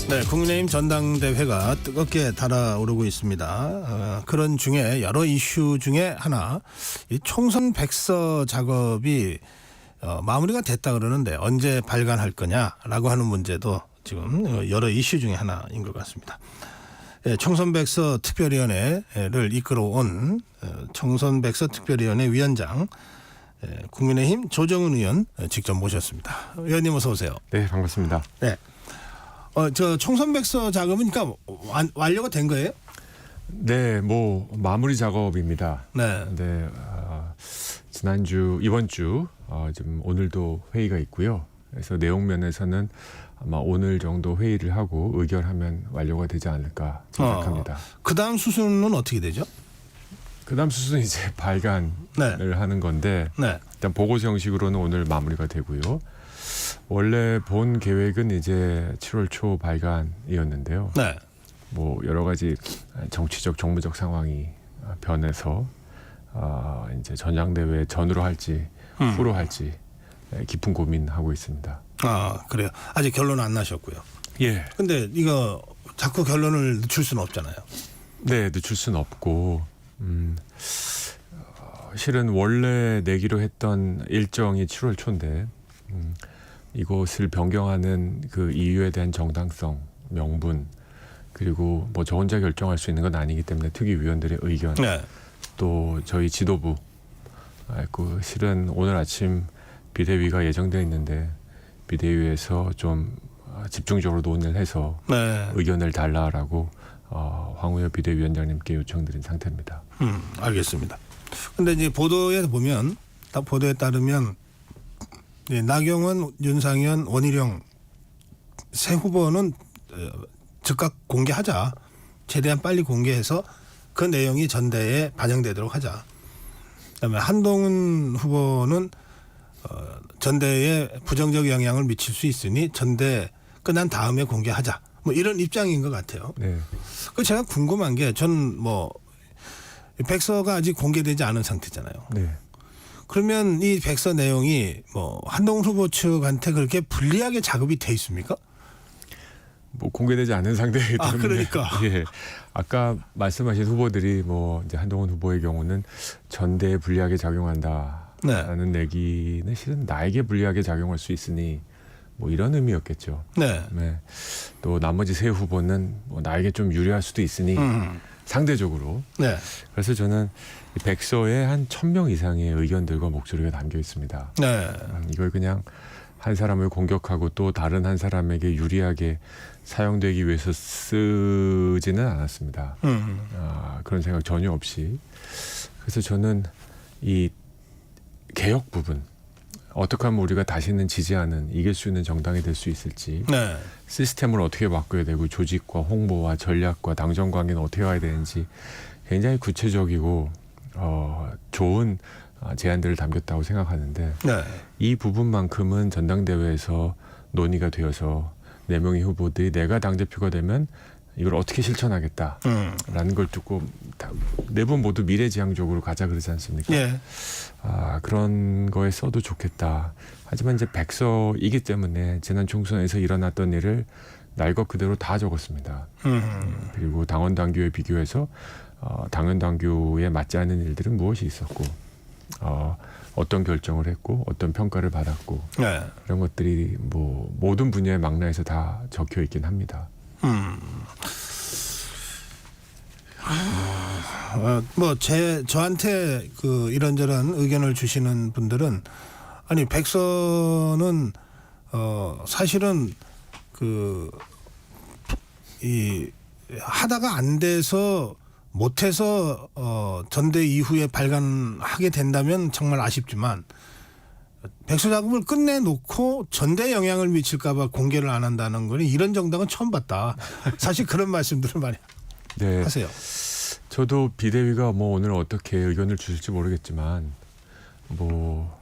네, 국민의힘 전당대회가 뜨겁게 달아오르고 있습니다. 그런 중에 여러 이슈 중에 하나, 이 총선 백서 작업이 마무리가 됐다 그러는데 언제 발간할 거냐라고 하는 문제도 지금 여러 이슈 중에 하나인 것 같습니다. 총선 백서 특별위원회를 이끌어온 총선 백서 특별위원회 위원장 국민의힘 조정은 의원 직접 모셨습니다. 의원님 어서 오세요. 네, 반갑습니다. 네. 저 총선 백서 작업은 그러니까 완료가 된 거예요? 네, 뭐 마무리 작업입니다. 네. 네, 지난주 이번 주 지금 오늘도 회의가 있고요. 그래서 내용 면에서는 아마 오늘 정도 회의를 하고 의결하면 완료가 되지 않을까 생각합니다. 그 다음 수순은 어떻게 되죠? 그다음 수순은 이제 발간을 하는 건데 네. 일단 보고서 형식으로는 오늘 마무리가 되고요. 원래 본 계획은 이제 7월 초 발간이었는데요. 네. 뭐 여러 가지 정치적 정무적 상황이 변해서 이제 전당대회 전으로 할지 후로 할지 깊은 고민하고 있습니다. 아, 그래요. 아직 결론은 안 나셨고요. 예. 근데 이거 자꾸 결론을 늦출 수는 없잖아요. 네, 늦출 수는 없고 실은 원래 내기로 했던 일정이 7월 초인데 이것을 변경하는 그 이유에 대한 정당성, 명분 그리고 뭐 저 혼자 결정할 수 있는 건 아니기 때문에 특위위원들의 의견 네. 또 저희 지도부 그 실은 오늘 아침 비대위가 예정되어 있는데 비대위에서 좀 집중적으로 논의를 해서 네. 의견을 달라라고 황우여 비대위원장님께 요청드린 상태입니다. 알겠습니다. 근데 이제 보도에 보면 보도에 따르면 나경원, 윤상현, 원희룡 세 후보는 즉각 공개하자. 최대한 빨리 공개해서 그 내용이 전대에 반영되도록 하자. 그다음에 한동훈 후보는 전대에 부정적 영향을 미칠 수 있으니 전대 끝난 다음에 공개하자. 뭐 이런 입장인 것 같아요. 네. 그 제가 궁금한 게 전 뭐 백서가 아직 공개되지 않은 상태잖아요. 네. 그러면 이 백서 내용이 뭐 한동훈 후보 측한테 그렇게 불리하게 작업이 돼 있습니까? 뭐 공개되지 않은 상태이기 때문에. 그러니까. 예. 아까 말씀하신 후보들이 뭐 이제 한동훈 후보의 경우는 전대에 불리하게 작용한다라는 내기는 실은 나에게 불리하게 작용할 수 있으니 뭐 이런 의미였겠죠. 네. 네. 또 나머지 세 후보는 뭐 나에게 좀 유리할 수도 있으니 상대적으로. 네. 그래서 저는 이 백서에 한 1,000명 이상의 의견들과 목소리가 담겨 있습니다. 네. 이걸 그냥 한 사람을 공격하고 또 다른 한 사람에게 유리하게 사용되기 위해서 쓰지는 않았습니다. 그런 생각 전혀 없이. 그래서 저는 이 개혁 부분 어떻게 하면 우리가 다시는 지지하는 이길 수 있는 정당이 될 수 있을지 네. 시스템을 어떻게 바꿔야 되고 조직과 홍보와 전략과 당정 관계는 어떻게 가야 되는지 굉장히 구체적이고 좋은 제안들을 담겼다고 생각하는데 네. 이 부분만큼은 전당대회에서 논의가 되어서 4명의 후보들이 내가 당대표가 되면 이걸 어떻게 실천하겠다라는 걸 듣고 네 분 모두 미래지향적으로 가자 그러지 않습니까? 예. 그런 거에 써도 좋겠다. 하지만 이제 백서이기 때문에 지난 총선에서 일어났던 일을 날 것 그대로 다 적었습니다. 그리고 당원 당규에 비교해서 당원 당규에 맞지 않는 일들은 무엇이 있었고 어떤 결정을 했고 어떤 평가를 받았고 네. 이런 것들이 뭐 모든 분야의 망라에서 다 적혀 있긴 합니다. 뭐 저한테 그 이런저런 의견을 주시는 분들은 아니 백서는 사실은 이 하다가 안 돼서 못해서 전대 이후에 발간하게 된다면 정말 아쉽지만 백서 작업을 끝내놓고 전대에 영향을 미칠까봐 공개를 안 한다는 거는 이런 정당은 처음 봤다. 사실 그런 말씀들을 많이 네. 하세요. 저도 비대위가 뭐 오늘 어떻게 의견을 주실지 모르겠지만 뭐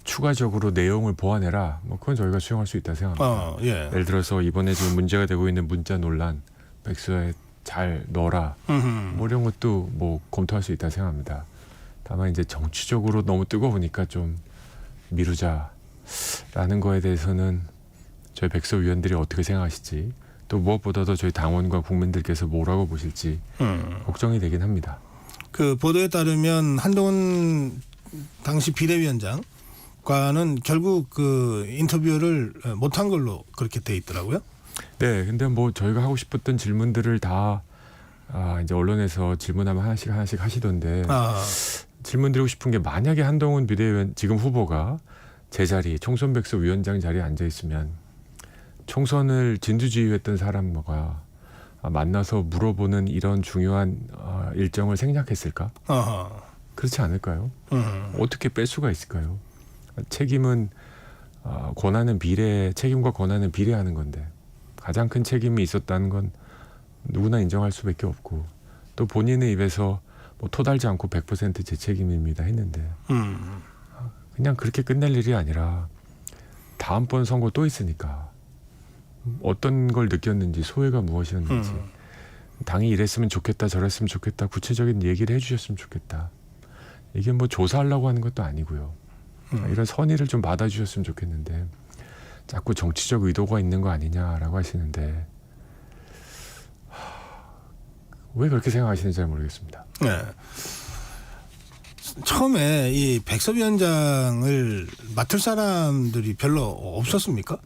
추가적으로 내용을 보완해라. 뭐 그건 저희가 수용할 수 있다 생각합니다. 예. 예를 들어서 이번에 지금 문제가 되고 있는 문자 논란 백서에 잘 넣어라. 뭐 이런 것도 뭐 검토할 수 있다 생각합니다. 다만 이제 정치적으로 너무 뜨거우니까 좀 미루자라는 거에 대해서는 저희 백서위원들이 어떻게 생각하실지 또 무엇보다도 저희 당원과 국민들께서 뭐라고 보실지 걱정이 되긴 합니다. 그 보도에 따르면 한동훈 당시 비대위원장과는 결국 그 인터뷰를 못한 걸로 그렇게 돼 있더라고요. 네, 근데 뭐 저희가 하고 싶었던 질문들을 다 이제 언론에서 질문하면 하나씩 하시던데 질문드리고 싶은 게 만약에 한동훈 비대위원 지금 후보가 제 자리 총선백서 위원장 자리에 앉아 있으면 총선을 진두지휘했던 사람과 만나서 물어보는 이런 중요한 일정을 생략했을까? 그렇지 않을까요? 어떻게 뺄 수가 있을까요? 책임은 책임과 권한은 비례하는 건데 가장 큰 책임이 있었다는 건 누구나 인정할 수밖에 없고 또 본인의 입에서 뭐 토달지 않고 100% 제 책임입니다 했는데 그냥 그렇게 끝낼 일이 아니라 다음번 선거 또 있으니까 어떤 걸 느꼈는지 소회가 무엇이었는지 당이 이랬으면 좋겠다 저랬으면 좋겠다 구체적인 얘기를 해주셨으면 좋겠다. 이게 뭐 조사하려고 하는 것도 아니고요. 이런 선의를 좀 받아주셨으면 좋겠는데 자꾸 정치적 의도가 있는 거 아니냐라고 하시는데 왜 그렇게 생각하시는지 잘 모르겠습니다. 네. 처음에 이 백서위원장을 맡을 사람들이 별로 없었습니까?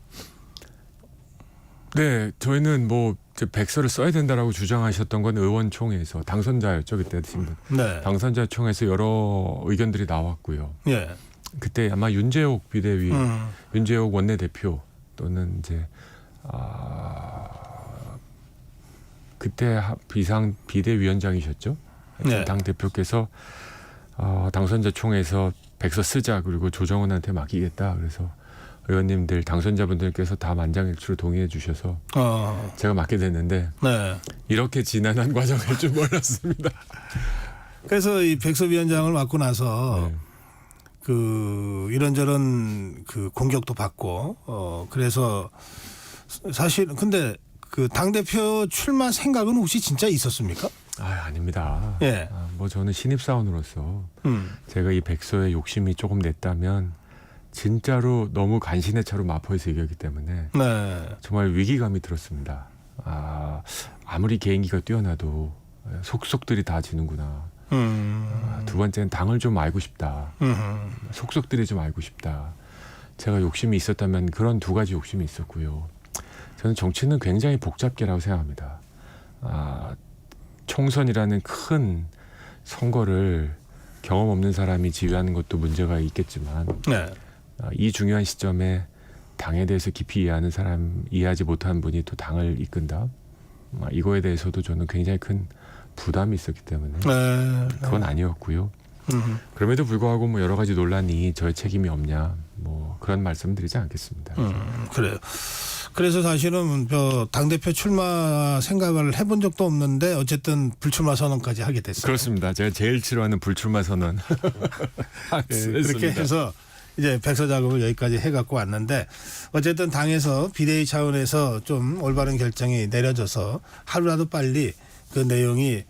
네, 저희는 뭐 백서를 써야 된다라고 주장하셨던 건 의원총회에서 당선자였죠 그때 신분. 네. 당선자총회에서 여러 의견들이 나왔고요. 예. 그때 아마 윤재옥 비대위, 윤재옥 원내대표 또는 이제 그때 비대위원장이셨죠. 네. 당 대표께서 당선자 총회에서 백서 쓰자 그리고 조정원한테 맡기겠다. 그래서 의원님들 당선자분들께서 다 만장일치로 동의해 주셔서 제가 맡게 됐는데 네. 이렇게 지난한 과정일 줄 몰랐습니다. 그래서 이 백서위원장을 맡고 나서 네. 그 이런저런 그 공격도 받고 그래서 사실 근데 그 당대표 출마 생각은 혹시 진짜 있었습니까? 아닙니다. 예. 뭐 저는 신입사원으로서 제가 이 백서에 욕심이 조금 냈다면 진짜로 너무 간신의 차로 마포에서 이겼기 때문에 네. 정말 위기감이 들었습니다. 아무리 개인기가 뛰어나도 속속들이 다 지는구나. 두 번째는 당을 좀 알고 싶다. 속속들이 좀 알고 싶다. 제가 욕심이 있었다면 그런 두 가지 욕심이 있었고요. 저는 정치는 굉장히 복잡계라고 생각합니다. 총선이라는 큰 선거를 경험 없는 사람이 지휘하는 것도 문제가 있겠지만 네. 이 중요한 시점에 당에 대해서 깊이 이해하지 못한 분이 또 당을 이끈다. 이거에 대해서도 저는 굉장히 큰 부담이 있었기 때문에 네. 그건 아니었고요. 그럼에도 불구하고 뭐 여러 가지 논란이 저의 책임이 없냐 뭐 그런 말씀드리지 않겠습니다. 그래요. 그래서 사실은 당대표 출마 생각을 해본 적도 없는데 어쨌든 불출마 선언까지 하게 됐어요. 그렇습니다. 제가 제일 싫어하는 불출마 선언. 그렇게 해서 이제 백서 작업을 여기까지 해갖고 왔는데 어쨌든 당에서 비대위 차원에서 좀 올바른 결정이 내려져서 하루라도 빨리 그 내용이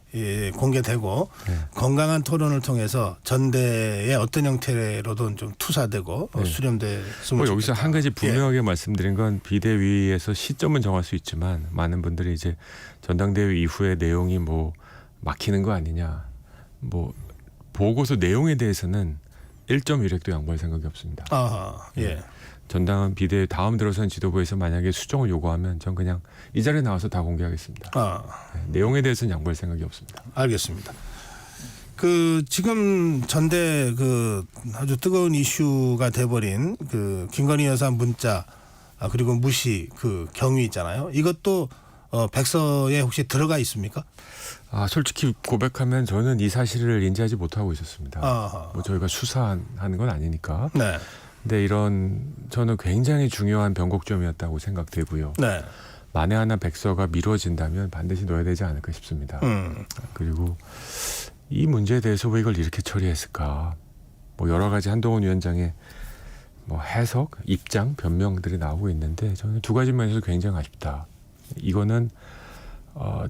공개되고 건강한 토론을 통해서 전대의 어떤 형태로든 좀 투사되고 수렴됐으면 여기서 한 가지 분명하게 말씀드린 건 비대위에서 시점은 정할 수 있지만 많은 분들이 이제 전당대회 이후의 내용이 뭐 막히는 거 아니냐 뭐 보고서 내용에 대해서는 1.1획도 양보할 생각이 없습니다. 예. 전당은 비대위 다음 들어선 지도부에서 만약에 수정을 요구하면 전 그냥 이 자리에 나와서 다 공개하겠습니다. 내용에 대해서는 양보할 생각이 없습니다. 알겠습니다. 그 지금 전대 그 아주 뜨거운 이슈가 돼버린 그 김건희 여사 문자 그리고 무시 그 경위 있잖아요. 이것도 백서에 혹시 들어가 있습니까? 솔직히 고백하면 저는 이 사실을 인지하지 못하고 있었습니다. 뭐 저희가 수사하는 건 아니니까. 네. 근데 이런 저는 굉장히 중요한 변곡점이었다고 생각되고요. 네. 만에 하나 백서가 미뤄진다면 반드시 넣어야 되지 않을까 싶습니다. 그리고 이 문제에 대해서 왜 이걸 이렇게 처리했을까? 뭐 여러 가지 한동훈 위원장의 뭐 해석, 입장, 변명들이 나오고 있는데 저는 두 가지 면에서 굉장히 아쉽다. 이거는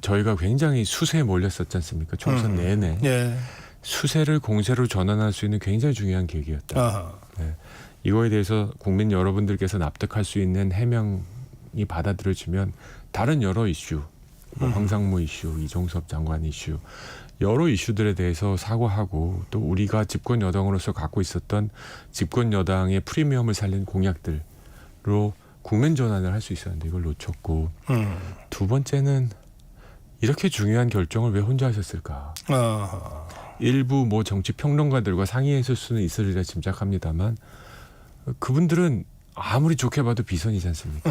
저희가 굉장히 수세에 몰렸었지 않습니까? 총선 내내. 예. 수세를 공세로 전환할 수 있는 굉장히 중요한 계기였다. 네. 이거에 대해서 국민 여러분들께서 납득할 수 있는 해명이 받아들여지면 다른 여러 이슈, 뭐 황상무 이슈, 이종섭 장관 이슈, 여러 이슈들에 대해서 사과하고 또 우리가 집권 여당으로서 갖고 있었던 집권 여당의 프리미엄을 살린 공약들로 국면 전환을 할 수 있었는데 이걸 놓쳤고 두 번째는 이렇게 중요한 결정을 왜 혼자 하셨을까? 일부 뭐 정치 평론가들과 상의했을 수는 있으리라 짐작합니다만 그분들은 아무리 좋게 봐도 비선이지 않습니까?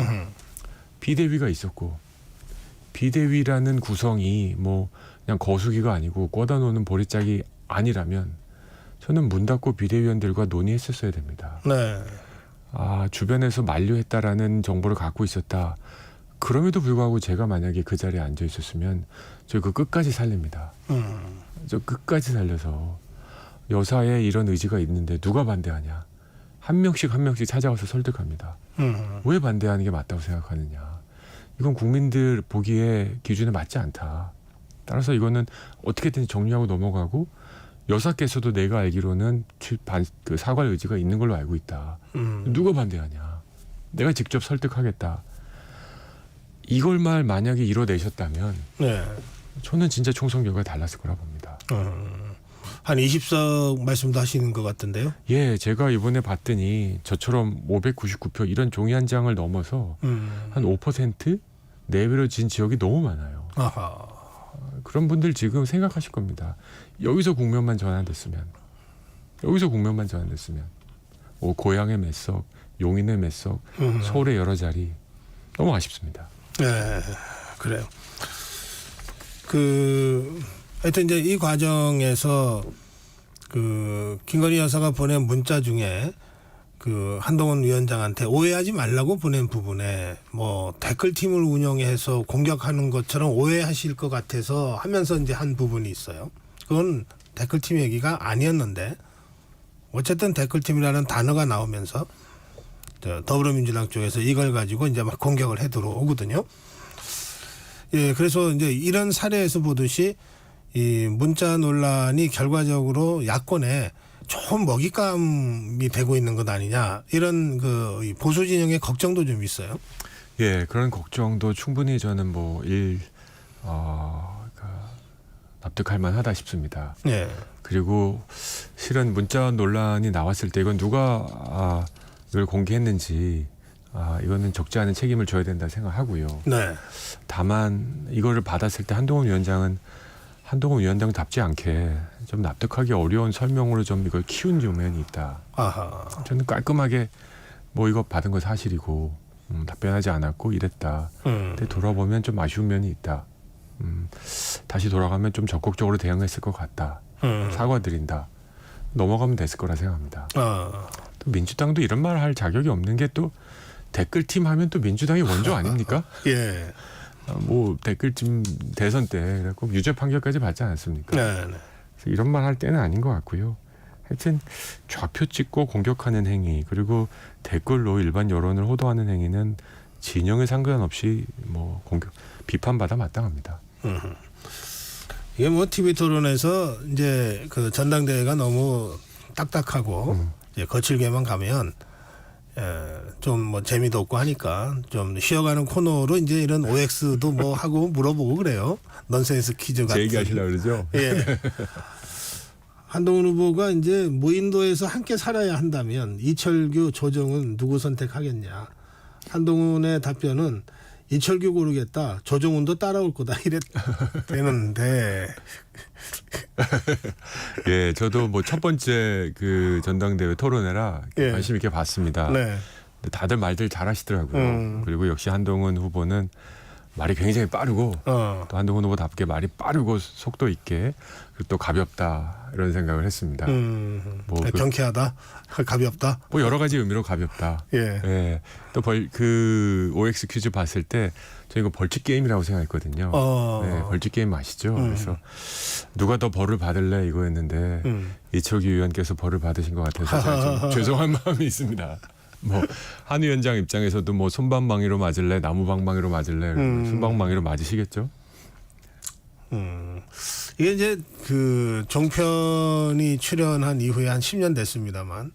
비대위가 있었고 비대위라는 구성이 뭐 그냥 거수기가 아니고 꿔다 놓는 보리짝이 아니라면 저는 문 닫고 비대위원들과 논의했었어야 됩니다. 네. 주변에서 만류했다라는 정보를 갖고 있었다. 그럼에도 불구하고 제가 만약에 그 자리에 앉아 있었으면 저 그 끝까지 살립니다. 저 끝까지 살려서 여사의 이런 의지가 있는데 누가 반대하냐. 한 명씩 찾아가서 설득합니다. 왜 반대하는 게 맞다고 생각하느냐. 이건 국민들 보기에 기준에 맞지 않다. 따라서 이거는 어떻게든 정리하고 넘어가고 여사께서도 내가 알기로는 그 사과할 의지가 있는 걸로 알고 있다. 누가 반대하냐. 내가 직접 설득하겠다. 이걸 만약에 이뤄내셨다면 네. 저는 진짜 총선 결과가 달랐을 거라 봅니다. 한 20석 말씀도 하시는 것 같은데요. 예, 제가 이번에 봤더니 저처럼 599표 이런 종이 한 장을 넘어서 한 5% 내외로 진 지역이 너무 많아요. 아하. 그런 분들 지금 생각하실 겁니다. 여기서 국면만 전환됐으면 고향의 몇 석, 용인의 몇 석, 서울의 여러 자리 너무 아쉽습니다. 네, 그래요. 하여튼 이제 이 과정에서 김건희 여사가 보낸 문자 중에 한동훈 위원장한테 오해하지 말라고 보낸 부분에 뭐 댓글팀을 운영해서 공격하는 것처럼 오해하실 것 같아서 하면서 이제 한 부분이 있어요. 그건 댓글팀 얘기가 아니었는데 어쨌든 댓글팀이라는 단어가 나오면서 더불어민주당 쪽에서 이걸 가지고 이제 막 공격을 해 들어오거든요. 예, 그래서 이제 이런 사례에서 보듯이 이 문자 논란이 결과적으로 야권에 좀 먹잇감이 되고 있는 것 아니냐 이런 이 보수 진영의 걱정도 좀 있어요. 예, 그런 걱정도 충분히 저는 납득할 만하다 싶습니다. 예. 그리고 실은 문자 논란이 나왔을 때 이건 누가 이걸 공개했는지 이거는 적지 않은 책임을 져야 된다 생각하고요. 네. 다만 이거를 받았을 때 한동훈 위원장답지 않게 좀 납득하기 어려운 설명으로 좀 이걸 키운 면이 있다. 아하. 저는 깔끔하게 이거 받은 거 사실이고 답변하지 않았고 이랬다. 근데 돌아보면 좀 아쉬운 면이 있다. 다시 돌아가면 좀 적극적으로 대응했을 것 같다. 사과드린다. 넘어가면 됐을 거라 생각합니다. 또 민주당도 이런 말 할 자격이 없는 게 또 댓글팀 하면 또 민주당이 원조 아닙니까? 예. 댓글팀 대선 때 꼭 유죄 판결까지 받지 않았습니까? 네. 그래서 이런 말 할 때는 아닌 것 같고요. 하여튼 좌표 찍고 공격하는 행위 그리고 댓글로 일반 여론을 호도하는 행위는 진영에 상관없이 비판받아 마땅합니다. 이게 TV 토론에서 이제 전당대회가 너무 딱딱하고 이제 거칠게만 가면 좀 재미도 없고 하니까 좀 쉬어가는 코너로 이제 이런 OX도 하고 물어보고 그래요. 넌센스 퀴즈 같은. 제 얘기하시려고 그러죠? 예. 한동훈 후보가 이제 무인도에서 함께 살아야 한다면 이철규, 조정은 누구 선택하겠냐. 한동훈의 답변은 이철규 고르겠다. 조정훈도 따라올 거다. 이랬되는데. 예, 저도 첫 번째 전당대회 토론회라 관심 있게 봤습니다. 네. 다들 말들 잘하시더라고요. 그리고 역시 한동훈 후보는 말이 굉장히 빠르고 또 한동훈 후보답게 말이 빠르고 속도 있게 그리고 또 가볍다 이런 생각을 했습니다. 경쾌하다, 가볍다. 여러 가지 의미로 가볍다. 예. 예. 또 OX 퀴즈 봤을 때 저 이거 벌칙 게임이라고 생각했거든요. 네, 벌칙 게임 아시죠? 그래서 누가 더 벌을 받을래 이거였는데 이철규 의원께서 벌을 받으신 것 같아서 좀 죄송한 마음이 있습니다. 한 위원장 입장에서도 손방망이로 맞을래, 나무방망이로 맞을래, 손방망이로 맞으시겠죠? 이게 이제 종편이 출연한 이후에 한 10년 됐습니다만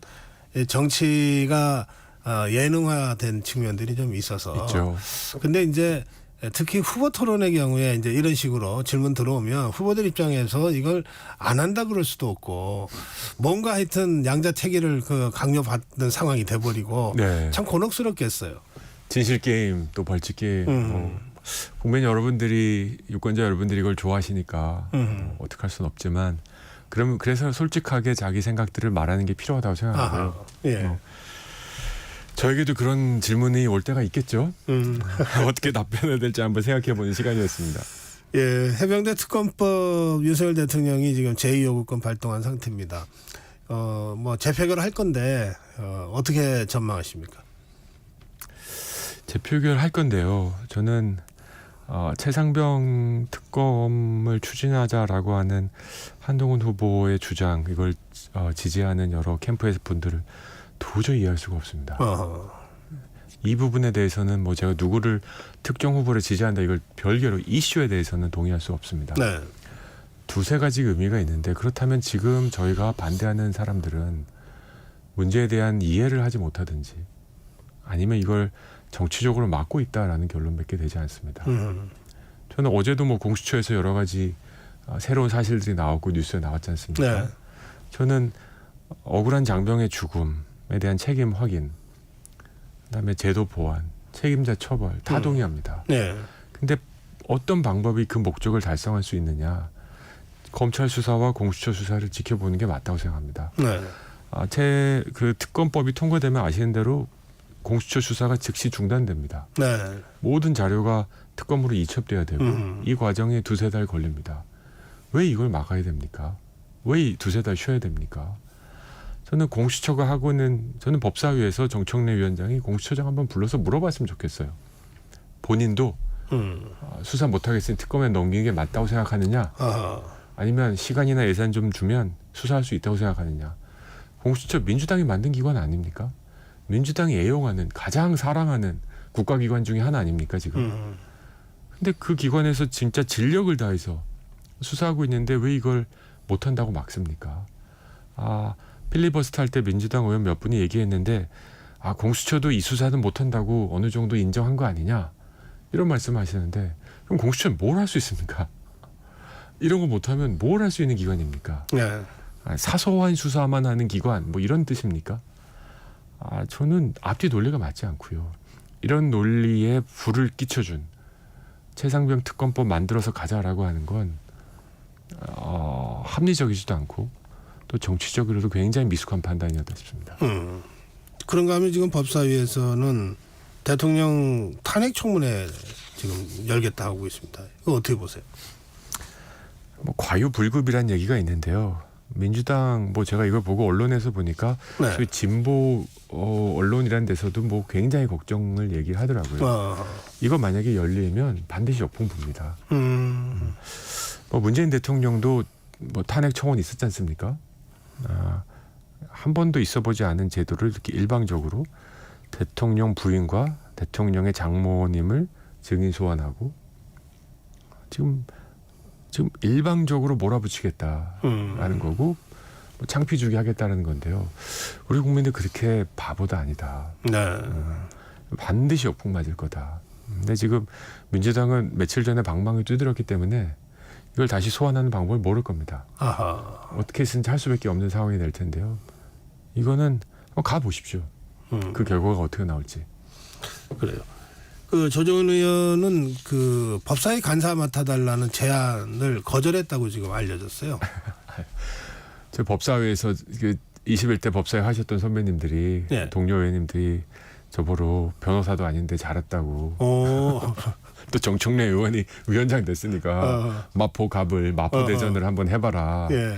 정치가 예능화된 측면들이 좀 있어서. 있죠. 근데 이제 특히 후보 토론의 경우에 이제 이런 식으로 질문 들어오면 후보들 입장에서 이걸 안 한다 그럴 수도 없고 뭔가 하여튼 양자택일을 강요받는 상황이 돼버리고 네. 참 곤혹스럽겠어요. 진실 게임 또 벌칙 게임. 국민 여러분들이 유권자 여러분들이 이걸 좋아하시니까 어떡할 수는 없지만 그래서 솔직하게 자기 생각들을 말하는 게 필요하다고 생각하고요. 예. 저에게도 그런 질문이 올 때가 있겠죠. 어떻게 답변해야 될지 한번 생각해보는 시간이었습니다. 예, 해병대 특검법 윤석열 대통령이 지금 제2요구권 발동한 상태입니다. 뭐 재표결을 할 건데 어떻게 전망하십니까? 재표결할 건데요. 저는 최상병 특검을 추진하자라고 하는 한동훈 후보의 주장 이걸 지지하는 여러 캠프의 분들을 도저히 이해할 수가 없습니다. 이 부분에 대해서는 뭐 제가 누구를 특정 후보를 지지한다 이걸 별개로 이슈에 대해서는 동의할 수 없습니다. 네. 두세 가지 의미가 있는데 그렇다면 지금 저희가 반대하는 사람들은 문제에 대한 이해를 하지 못하든지 아니면 이걸 정치적으로 막고 있다라는 결론 맺게 되지 않습니다. 저는 어제도 뭐 공수처에서 여러 가지 새로운 사실들이 나오고 뉴스에 나왔지 않습니까? 네. 저는 억울한 장병의 죽음에 대한 책임 확인, 그다음에 제도 보완, 책임자 처벌 다 동의합니다. 네. 근데 어떤 방법이 그 목적을 달성할 수 있느냐? 검찰 수사와 공수처 수사를 지켜보는 게 맞다고 생각합니다. 네. 그 특검법이 통과되면 아시는 대로 공수처 수사가 즉시 중단됩니다. 네. 모든 자료가 특검으로 이첩돼야 되고 이 과정에 두세 달 걸립니다. 왜 이걸 막아야 됩니까? 왜 두세 달 쉬어야 됩니까? 저는 공수처가 하고는 저는 법사위에서 정청래 위원장이 공수처장 한번 불러서 물어봤으면 좋겠어요. 본인도 수사 못하겠으니 특검에 넘기는 게 맞다고 생각하느냐? 아니면 시간이나 예산 좀 주면 수사할 수 있다고 생각하느냐? 공수처 민주당이 만든 기관 아닙니까? 민주당이 애용하는 가장 사랑하는 국가기관 중에 하나 아닙니까 지금? 근데 그 기관에서 진짜 진력을 다해서 수사하고 있는데 왜 이걸 못한다고 막습니까? 필리버스터 할 때 민주당 의원 몇 분이 얘기했는데 공수처도 이 수사는 못한다고 어느 정도 인정한 거 아니냐? 이런 말씀하시는데 그럼 공수처는 뭘 할 수 있습니까? 이런 거 못하면 뭘 할 수 있는 기관입니까? 네. 사소한 수사만 하는 기관 뭐 이런 뜻입니까? 저는 앞뒤 논리가 맞지 않고요. 이런 논리에 불을 끼쳐준 최상병 특검법 만들어서 가자라고 하는 건 합리적이지도 않고 또 정치적으로도 굉장히 미숙한 판단이었다 싶습니다. 그런가 하면 지금 법사위에서는 대통령 탄핵 청문회 지금 열겠다 하고 있습니다. 이거 어떻게 보세요? 뭐 과유불급이란 얘기가 있는데요. 민주당 뭐 제가 이걸 보고 언론에서 보니까 네. 저희 진보 언론이란 데서도 뭐 굉장히 걱정을 얘기를 하더라고요. 이거 만약에 열리면 반드시 역풍 붑니다. 뭐 문재인 대통령도 뭐 탄핵 청원 있었지 않습니까? 한 번도 있어보지 않은 제도를 이렇게 일방적으로 대통령 부인과 대통령의 장모님을 증인 소환하고 지금 일방적으로 몰아붙이겠다라는 거고 뭐 창피 주기 하겠다는 건데요. 우리 국민들 그렇게 바보도 아니다. 네. 반드시 역풍 맞을 거다. 근데 지금 민주당은 며칠 전에 방망이 두드렸기 때문에 이걸 다시 소환하는 방법을 모를 겁니다. 어떻게 해서든지 할 수밖에 없는 상황이 될 텐데요. 이거는 가보십시오. 그 결과가 어떻게 나올지. 그래요. 조정은 의원은 법사위 간사 맡아달라는 제안을 거절했다고 지금 알려졌어요. 저 법사위에서 21대 법사위 하셨던 선배님들이 네. 동료 의원님들이 저보러 변호사도 아닌데 잘했다고. 또 정청래 의원이 위원장 됐으니까 마포 갑을 마포 대전을 한번 해봐라. 예.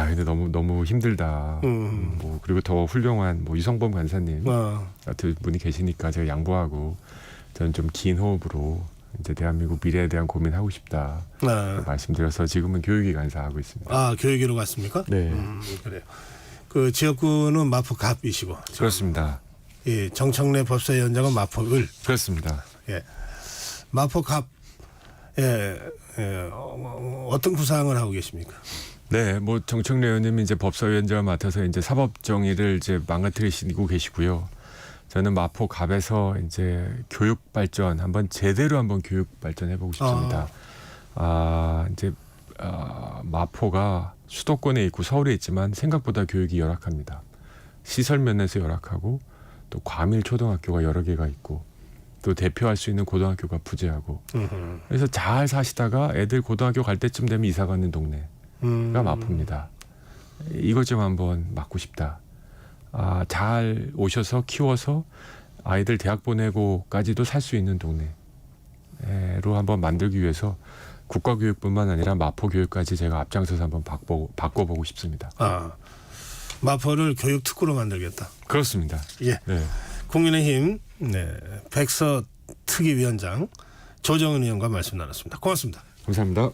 근데 너무 힘들다. 뭐 그리고 더 훌륭한 뭐 유성범 간사님 같은 분이 계시니까 제가 양보하고 저는 좀 긴 호흡으로 이제 대한민국 미래에 대한 고민하고 싶다 말씀드려서 지금은 교육위 간사하고 있습니다. 교육위로 갔습니까? 네. 그래요. 그 지역구는 마포 갑이시고. 그렇습니다. 예, 정청래 법사위원장은 마포 을. 그렇습니다. 예. 마포 갑. 어떤 구상을 하고 계십니까? 네, 뭐 정청래 의원님이 이제 법사위원장을 맡아서 이제 사법 정의를 이제 망가뜨리시고 계시고요. 저는 마포 갑에서 이제 교육 발전 한번 제대로 한번 교육 발전해 보고 싶습니다. 이제 마포가 수도권에 있고 서울에 있지만 생각보다 교육이 열악합니다. 시설 면에서 열악하고 또 과밀 초등학교가 여러 개가 있고 또 대표할 수 있는 고등학교가 부재하고 그래서 잘 사시다가 애들 고등학교 갈 때쯤 되면 이사 가는 동네가 마포입니다. 이것 좀 한번 막고 싶다. 잘 오셔서 키워서 아이들 대학 보내고까지도 살 수 있는 동네로 한번 만들기 위해서 국가교육뿐만 아니라 마포교육까지 제가 앞장서서 한번 바꿔보고 싶습니다. 마포를 교육 특구로 만들겠다. 그렇습니다. 예. 네. 국민의힘 백서 특위위원장 조정은 의원과 말씀 나눴습니다. 고맙습니다. 감사합니다.